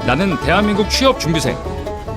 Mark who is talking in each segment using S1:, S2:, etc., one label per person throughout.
S1: 나는 대한민국 취업 준비생.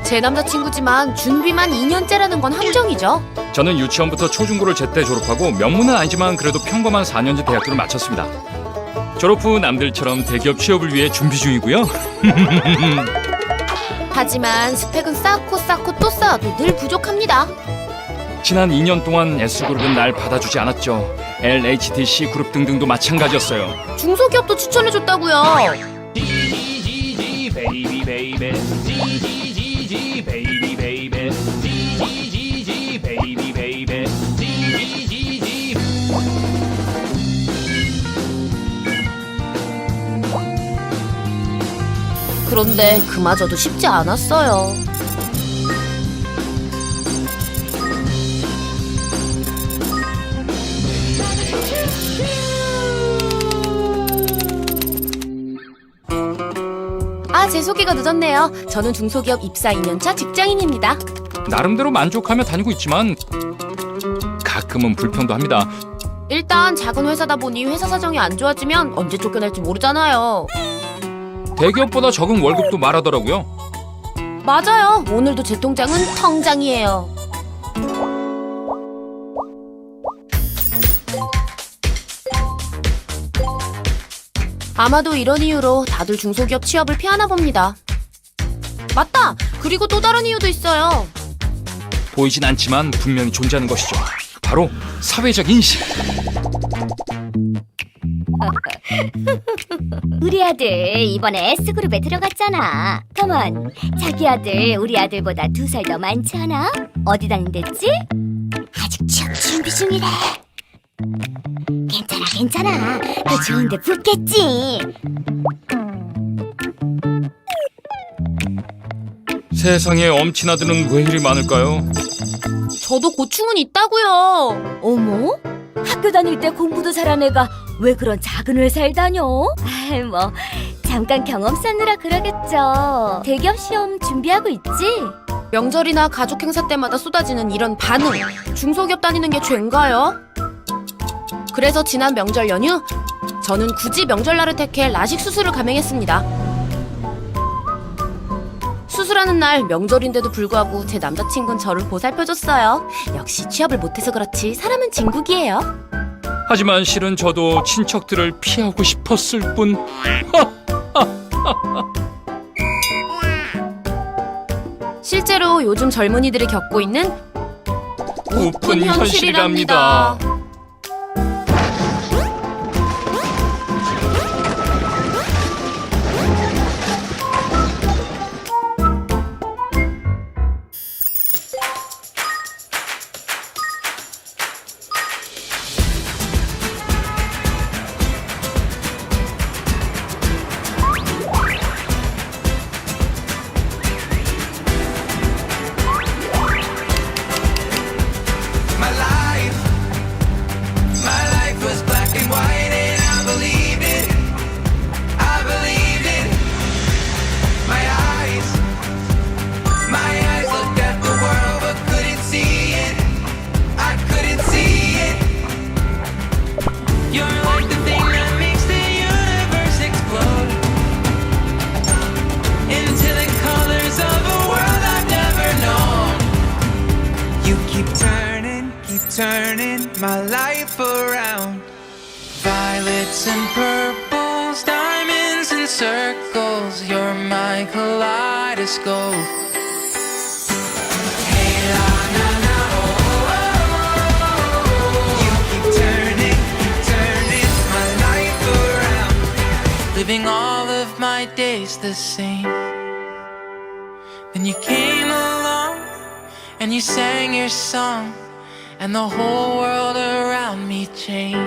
S2: 제 남자친구지만 준비만 2년째라는 건 함정이죠.
S1: 저는 유치원부터 초중고를 제때 졸업하고 명문은 아니지만 그래도 평범한 4년제 대학교를 마쳤습니다. 졸업 후 남들처럼 대기업 취업을 위해 준비 중이고요.
S2: 하지만 스펙은 쌓고 또 쌓아도 늘 부족합니다.
S1: 지난 2년 동안 S그룹은 날 받아주지 않았죠. LHDC 그룹 등등도 마찬가지였어요.
S2: 중소기업도 추천해줬다고요. 그런데 그마저도 쉽지 않았어요. 제 소개가 늦었네요. 저는 중소기업 입사 2년차 직장인입니다.
S1: 나름대로 만족하며 다니고 있지만 가끔은 불평도 합니다.
S2: 일단 작은 회사다 보니 회사 사정이 안 좋아지면 언제 쫓겨날지 모르잖아요.
S1: 대기업보다 적은 월급도 말하더라고요.
S2: 맞아요. 오늘도 제 통장은 텅장이에요. 아마도 이런 이유로 다들 중소기업 취업을 피하나 봅니다. 맞다! 그리고 또 다른 이유도 있어요.
S1: 보이진 않지만 분명히 존재하는 것이죠. 바로 사회적 인식.
S3: 우리 아들 이번에 S그룹에 들어갔잖아. 가만, 자기 아들 우리 아들보다 2살 더 많지 않아? 어디 다닌댔지? 아직 취업 준비 중이래. 괜찮아. 더 좋은데 붙겠지.
S1: 세상에 엄친아들은 왜 이리 많을까요?
S2: 저도 고충은 있다고요.
S3: 어머? 학교 다닐 때 공부도 잘한 애가 왜 그런 작은 회사에 다녀? 뭐 잠깐 경험 쌓느라 그러겠죠. 대기업 시험 준비하고 있지?
S2: 명절이나 가족 행사 때마다 쏟아지는 이런 반응. 중소기업 다니는 게 죄인가요? 그래서 지난 명절 연휴 저는 굳이 명절날을 택해 라식 수술을 감행했습니다. 수술하는 날 명절인데도 불구하고 제 남자친구는 저를 보살펴줬어요. 역시 취업을 못해서 그렇지 사람은 진국이에요.
S1: 하지만 실은 저도 친척들을 피하고 싶었을 뿐.
S2: 실제로 요즘 젊은이들이 겪고 있는
S1: 우픈 현실이랍니다.
S4: Turning my life around. Violets and purples, diamonds and circles. You're my kaleidoscope. Hey la na na oh, oh, oh. You keep turning my life around. Living all of my days the same. Then you came along and you sang your song. And the whole world around me changed.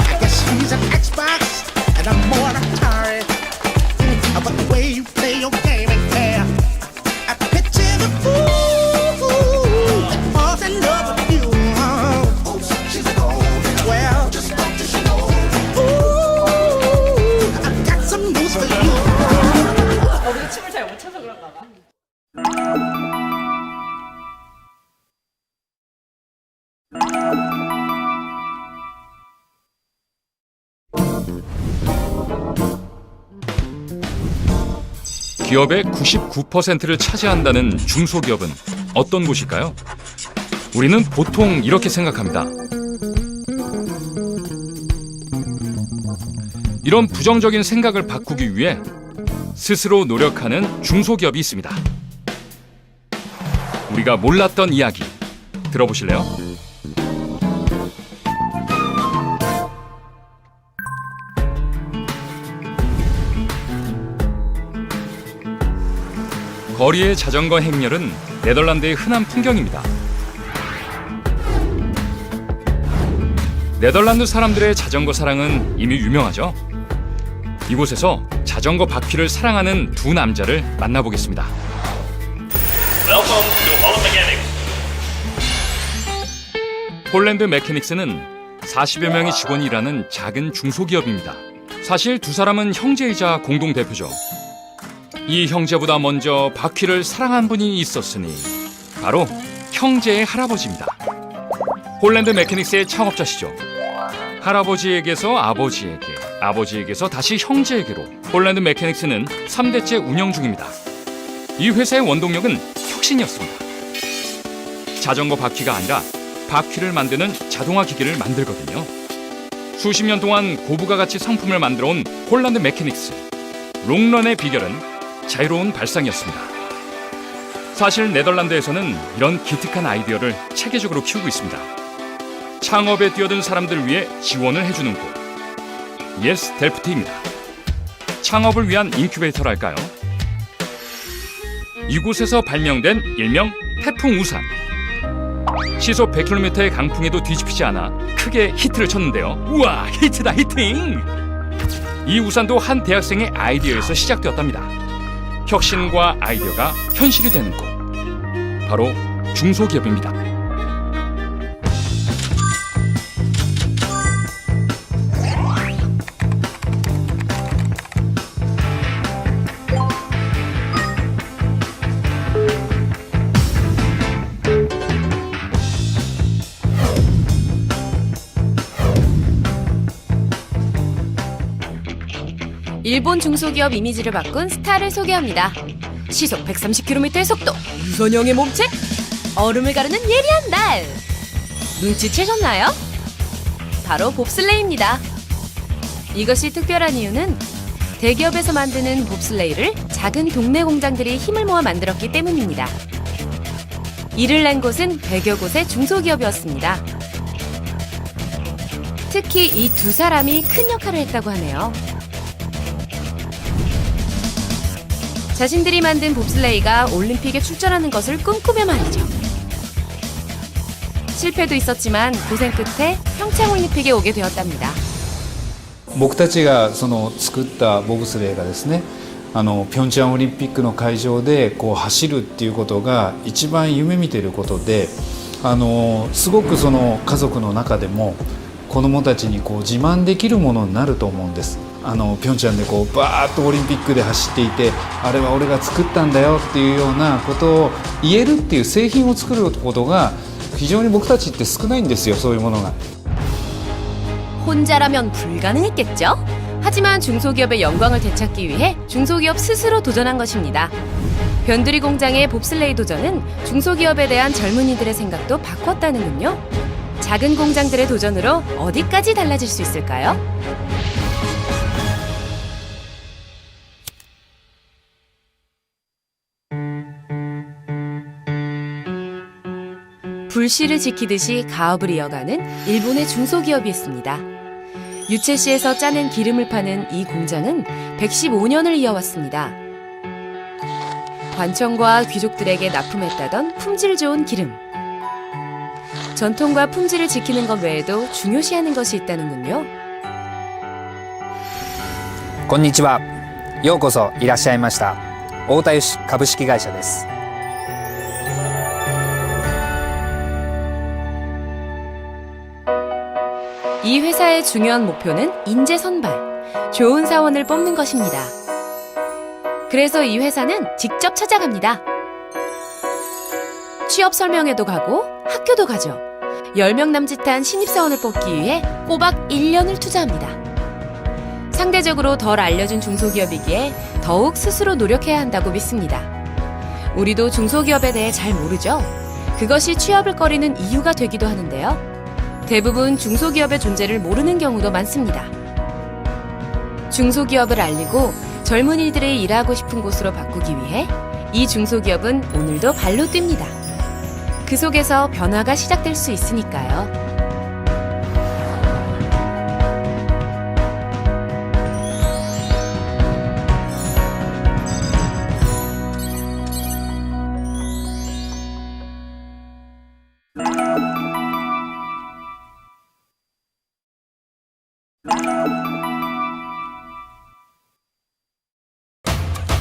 S5: I guess he's an Xbox and I'm more an Atari. But the way you play your game ain't fair. I picture the fool that falls in love with you. Oh, she's a gold. Well, just don't you know. Ooh, I've got some news for you.
S6: 춤을 잘 못 춰서 그런가 봐.
S1: 기업의 99%를 차지한다는 중소기업은 어떤 곳일까요? 우리는 보통 이렇게 생각합니다. 이런 부정적인 생각을 바꾸기 위해 스스로 노력하는 중소기업이 있습니다. 우리가 몰랐던 이야기 들어보실래요? 거리의 자전거 행렬은 네덜란드의 흔한 풍경입니다. 네덜란드 사람들의 자전거 사랑은 이미 유명하죠. 이곳에서 자전거 바퀴를 사랑하는 두 남자를 만나보겠습니다. 폴란드 메케닉스는 40여 명의 직원이 일하는 작은 중소기업입니다. 사실 두 사람은 형제이자 공동대표죠. 이 형제보다 먼저 바퀴를 사랑한 분이 있었으니 바로 형제의 할아버지입니다. 폴란드 메케닉스의 창업자시죠. 할아버지에게서 아버지에게, 아버지에게서 다시 형제에게로 폴란드 메케닉스는 3대째 운영 중입니다. 이 회사의 원동력은 혁신이었습니다. 자전거 바퀴가 아니라 바퀴를 만드는 자동화 기기를 만들거든요. 수십 년 동안 고부가 가치 상품을 만들어 온 폴란드 메케닉스. 롱런의 비결은 자유로운 발상이었습니다. 사실 네덜란드에서는 이런 기특한 아이디어를 체계적으로 키우고 있습니다. 창업에 뛰어든 사람들 위해 지원을 해주는 곳, 예스 델프트입니다. 창업을 위한 인큐베이터랄까요? 이곳에서 발명된 일명 태풍 우산. 시속 100km의 강풍에도 뒤집히지 않아 크게 히트를 쳤는데요. 우와, 히트다, 히팅! 이 우산도 한 대학생의 아이디어에서 시작되었답니다. 혁신과 아이디어가 현실이 되는 곳, 바로 중소기업입니다.
S2: 일본 중소기업 이미지를 바꾼 스타를 소개합니다. 시속 130km의 속도, 유선형의 몸체, 얼음을 가르는 예리한 날. 눈치채셨나요? 바로 봅슬레이입니다. 이것이 특별한 이유는 대기업에서 만드는 봅슬레이를 작은 동네 공장들이 힘을 모아 만들었기 때문입니다. 이를 낸 곳은 100여 곳의 중소기업이었습니다. 특히 이 두 사람이 큰 역할을 했다고 하네요. 자신들이 만든 봅슬레이가 올림픽에 출전하는 것을 꿈꾸며 말이죠. 실패도 있었지만 고생 끝에 평창올림픽에 오게 되었답니다.
S7: 僕たちがその作ったボブスレーがですね、ピョンチャンオリンピックの会場でこう走るっていうことが一番夢見てることで、すごくその家族の中でも子どもたちにこう自慢できるものになると思うんです。ピョンチャンでこうバーッとオリンピックで走っていて、あれは俺が作ったんだよっていうようなことを言えるっていう製品を作ることが非常に僕たちって少ないんですよ、そういうものが。
S2: 혼자라면 불가능했겠죠? 하지만 중소기업의 영광을 되찾기 위해 중소기업 스스로 도전한 것입니다. 변두리 공장의 봅슬레이 도전은 중소기업에 대한 젊은이들의 생각도 바꿨다는군요. 작은 공장들의 도전으로 어디까지 달라질 수 있을까요? 불씨를 지키듯이 가업을 이어가는 일본의 중소기업이 있습니다. 유채씨에서 짜낸 기름을 파는 이 공장은 115년을 이어왔습니다. 관청과 귀족들에게 납품했다던 품질 좋은 기름. 전통과 품질을 지키는 것 외에도 중요시하는 것이 있다는군요.
S8: こんにちは。ようこそいらっしゃいました。太田油脂株式会社です。
S2: 이 회사의 중요한 목표는 인재 선발, 좋은 사원을 뽑는 것입니다. 그래서 이 회사는 직접 찾아갑니다. 취업 설명회도 가고 학교도 가죠. 10명 남짓한 신입사원을 뽑기 위해 꼬박 1년을 투자합니다. 상대적으로 덜 알려진 중소기업이기에 더욱 스스로 노력해야 한다고 믿습니다. 우리도 중소기업에 대해 잘 모르죠? 그것이 취업을 꺼리는 이유가 되기도 하는데요. 대부분 중소기업의 존재를 모르는 경우도 많습니다. 중소기업을 알리고 젊은이들의 일하고 싶은 곳으로 바꾸기 위해 이 중소기업은 오늘도 발로 뜁니다. 그 속에서 변화가 시작될 수 있으니까요.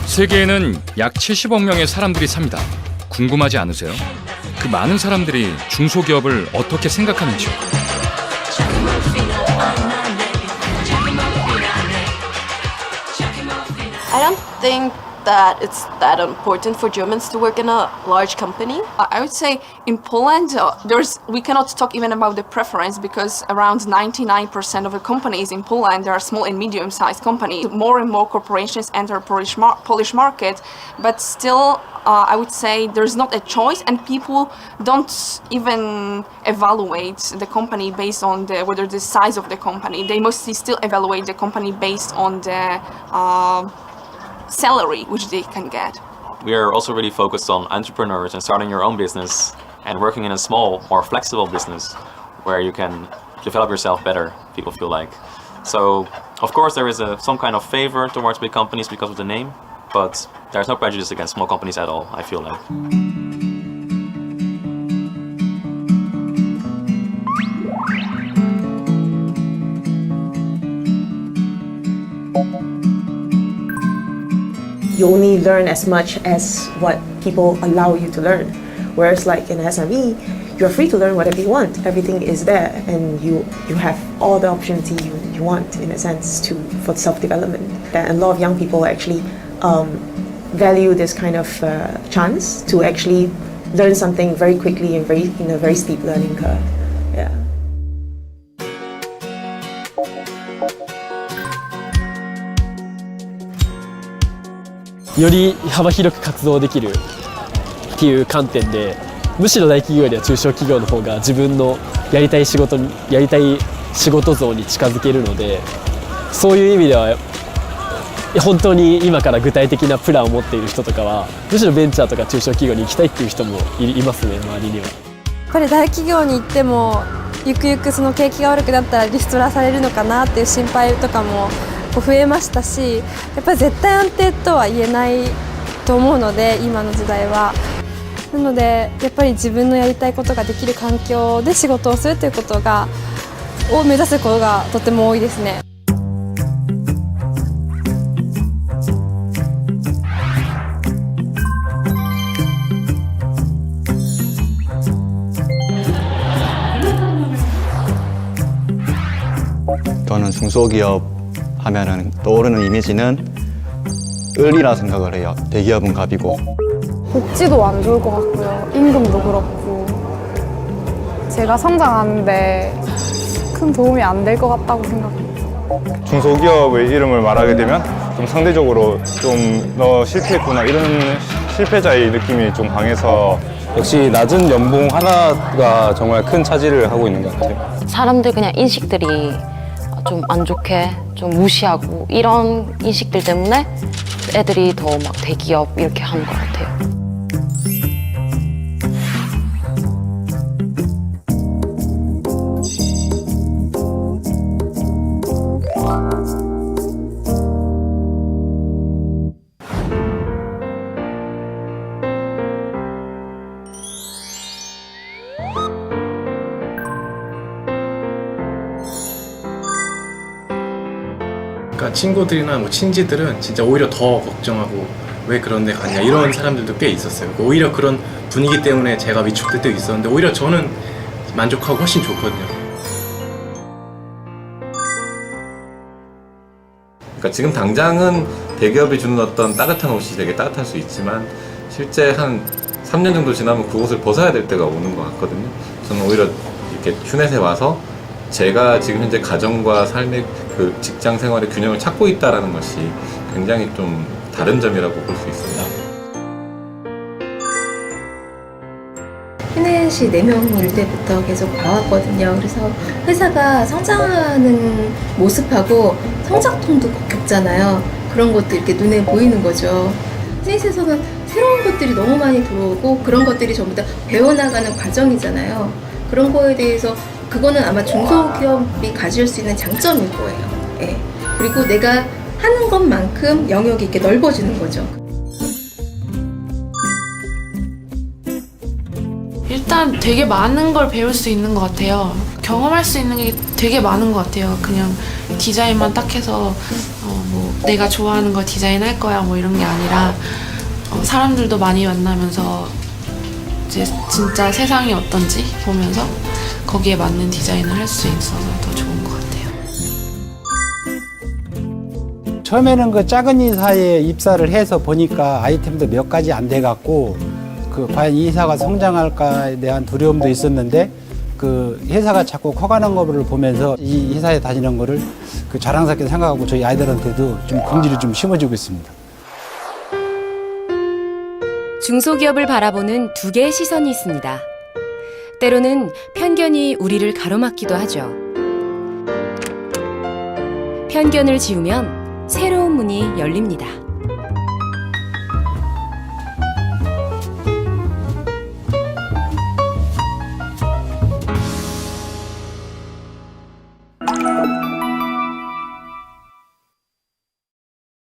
S1: 세계에는 약 70억 명의 사람들이 삽니다. 궁금하지 않으세요? 그 많은 사람들이 중소기업을 어떻게 생각하는지요?
S6: I don't think that it's that important for Germans to work in a large company. I would say in Poland, we cannot talk even about the preference because around 99% of the companies in Poland, there are small and medium-sized companies. More and more corporations enter Polish market, but still, I would say there's not a choice, and people don't even evaluate the company based on whether the size of the company. They mostly still evaluate the company based on the salary which they can get.
S9: We are also really focused on entrepreneurs and starting your own business and working in a small, more flexible business where you can develop yourself better, people feel like. So, of course, there is some kind of favor towards big companies because of the name, but there's no prejudice against small companies at all, I feel like.
S10: You only learn as much as what people allow you to learn. Whereas like in SME, you're free to learn whatever you want. Everything is there and you have all the opportunity you want in a sense for self-development. And a lot of young people actually value this kind of chance to actually learn something very quickly and in a very steep learning curve. Yeah. .
S11: より幅広く活動できるっていう観点で、むしろ大企業よりは中小企業の方が自分のやりたい仕事像に近づけるので、そういう意味では本当に今から具体的なプランを持っている人とかはむしろベンチャーとか中小企業に行きたいっていう人もいますね、周りには。や
S12: っぱり大企業に行ってもゆくゆくその景気が悪くなったらリストラされるのかなっていう心配とかも増えましたし、やっぱり絶対安定とは言えないと思うので、今の時代は。なのでやっぱり自分のやりたいことができる環境で仕事をするということを目指すことがとても多いですね。
S13: 저는 중소기업 하면은 떠오르는 이미지는 을이라 생각을 해요. 대기업은 갑이고.
S14: 복지도 안 좋을 것 같고요. 임금도 그렇고. 제가 성장하는데 큰 도움이 안 될 것 같다고 생각합니다.
S15: 중소기업의 이름을 말하게 되면 좀 상대적으로 좀 너 실패했구나 이런 실패자의 느낌이 좀 강해서
S16: 역시 낮은 연봉 하나가 정말 큰 차지를 하고 있는 것 같아요.
S17: 사람들 그냥 인식들이 좀 안 좋게 좀 무시하고 이런 인식들 때문에 애들이 더 막 대기업 이렇게 하는 것 같아요.
S18: 그러니까 친구들이나 뭐 친지들은 진짜 오히려 더 걱정하고 왜 그런 데 갔냐 이런 사람들도 꽤 있었어요. 오히려 그런 분위기 때문에 제가 위축될 때도 있었는데 오히려 저는 만족하고 훨씬 좋거든요.
S19: 그러니까 지금 당장은 대기업이 주는 어떤 따뜻한 옷이 되게 따뜻할 수 있지만 실제 한 3년 정도 지나면 그 옷을 벗어야 될 때가 오는 것 같거든요. 저는 오히려 이렇게 휴넷에 와서 제가 지금 현재 가정과 삶의 그 직장 생활의 균형을 찾고 있다는 것이 굉장히 좀 다른 점이라고 볼 수 있습니다.
S20: 휴넷이 4명일 때부터 계속 봐왔거든요. 그래서 회사가 성장하는 모습하고 성장통도 겪잖아요. 그런 것도 이렇게 눈에 보이는 거죠. 휴넷에서는 새로운 것들이 너무 많이 들어오고 그런 것들이 전부 다 배워나가는 과정이잖아요. 그런 거에 대해서 그거는 아마 중소기업이 가질 수 있는 장점일 거예요. 예. 그리고 내가 하는 것만큼 영역이 이렇게 넓어지는 거죠.
S21: 일단 되게 많은 걸 배울 수 있는 것 같아요. 경험할 수 있는 게 되게 많은 것 같아요. 그냥 디자인만 딱 해서 뭐 내가 좋아하는 거 디자인할 거야 뭐 이런 게 아니라 사람들도 많이 만나면서 이제 진짜 세상이 어떤지 보면서 거기에 맞는 디자인을 할 수 있어서 더 좋은 것 같아요.
S22: 처음에는 그 작은 회사에 입사를 해서 보니까 아이템도 몇 가지 안 돼 갖고 그 과연 이 회사가 성장할까에 대한 두려움도 있었는데 그 회사가 자꾸 커가는 거를 보면서 이 회사에 다니는 거를 그 자랑스럽게 생각하고 저희 아이들한테도 좀 긍지를 좀 심어주고 있습니다.
S2: 중소기업을 바라보는 두 개의 시선이 있습니다. 때로는 편견이 우리를 가로막기도 하죠. 편견을 지우면 새로운 문이 열립니다.